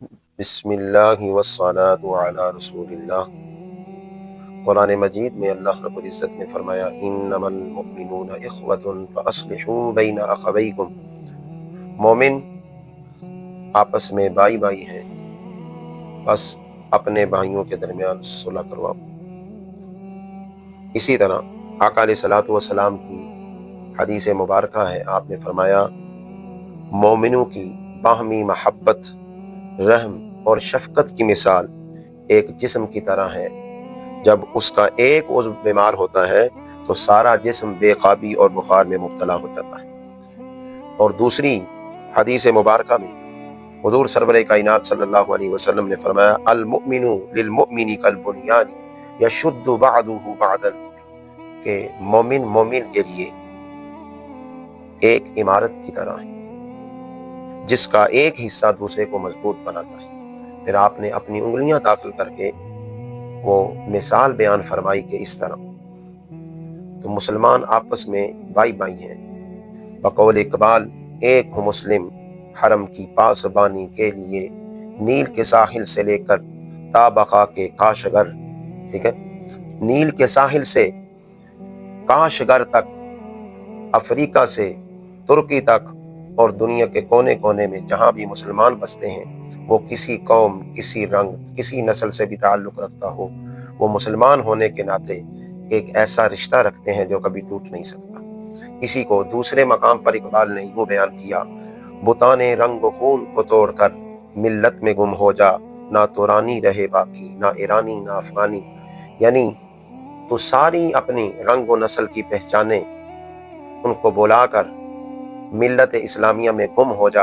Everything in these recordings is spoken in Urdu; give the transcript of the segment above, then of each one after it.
بسم اللہ والصلاۃ علی رسول اللہ۔ قرآن مجید میں اللہ رب العزت نے فرمایا انما المؤمنون اخوۃ فاصلحوا بین اخویکم، مومن آپس میں بھائی بھائی ہیں، بس اپنے بھائیوں کے درمیان صلح کرواؤ۔ اسی طرح آقا علیہ الصلوۃ والسلام کی حدیث مبارکہ ہے، آپ نے فرمایا مومنوں کی باہمی محبت، رحم اور شفقت کی مثال ایک جسم کی طرح ہے، جب اس کا ایک عضو بیمار ہوتا ہے تو سارا جسم بے قابی اور بخار میں مبتلا ہو جاتا ہے۔ اور دوسری حدیث مبارکہ میں حضور سرور کائنات صلی اللہ علیہ وسلم نے فرمایا المؤمن للمؤمن کالبنیان یشد بعضہ بعضا، کہ مومن مومن کے لیے ایک عمارت کی طرح ہے جس کا ایک حصہ دوسرے کو مضبوط بناتا ہے۔ پھر آپ نے اپنی انگلیاں داخل کر کے وہ مثال بیان فرمائی کہ اس طرح تو مسلمان آپس میں بھائی بھائی ہیں۔ بقول اقبال ایک ہو مسلم حرم کی پاسبانی کے لیے، نیل کے ساحل سے لے کر تا بقا کے کاشگر، ٹھیک ہے، نیل کے ساحل سے کاشگر تک، افریقہ سے ترکی تک، اور دنیا کے کونے کونے میں جہاں بھی مسلمان بستے ہیں، وہ کسی قوم، کسی رنگ، کسی نسل سے بھی تعلق رکھتا ہو، وہ مسلمان ہونے کے ناطے ایک ایسا رشتہ رکھتے ہیں جو کبھی ٹوٹ نہیں سکتا۔ اسی کو دوسرے مقام پر اقبال نے یوں بیان کیا بتان رنگ و خون کو توڑ کر ملت میں گم ہو جا، نہ تو رانی رہے باقی، نہ ایرانی نہ افغانی، یعنی تو ساری اپنی رنگ و نسل کی پہچانے ان کو بلا کر ملت اسلامیہ میں گم ہو جا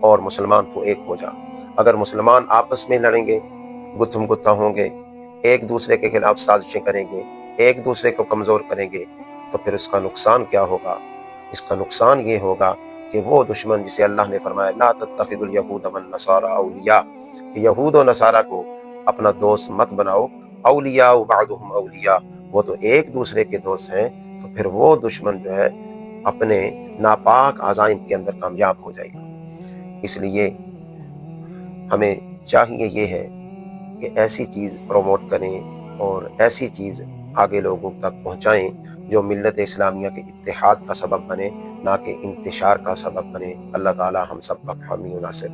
اور مسلمان تو ایک ہو جا۔ اگر مسلمان آپس میں لڑیں گے، گتھم گتھا ہوں گے، ایک دوسرے کے خلاف سازشیں کریں گے، ایک دوسرے کو کمزور کریں گے، تو پھر اس کا نقصان کیا ہوگا؟ اس کا نقصان یہ ہوگا کہ وہ دشمن جسے اللہ نے فرمایا لا تتخذوا اليہود والنصارى اولیاء، کہ یہود و نصارہ کو اپنا دوست مت بناؤ، اولیاء بعضهم اولیاء، وہ تو ایک دوسرے کے دوست ہیں، تو پھر وہ دشمن جو ہے اپنے ناپاک عزائم کے اندر کامیاب ہو جائے گا۔ اس لیے ہمیں چاہیے یہ ہے کہ ایسی چیز پروموٹ کریں اور ایسی چیز آگے لوگوں تک پہنچائیں جو ملت اسلامیہ کے اتحاد کا سبب بنے، نہ کہ انتشار کا سبب بنے۔ اللہ تعالی ہم سب کا حامی و ناصر۔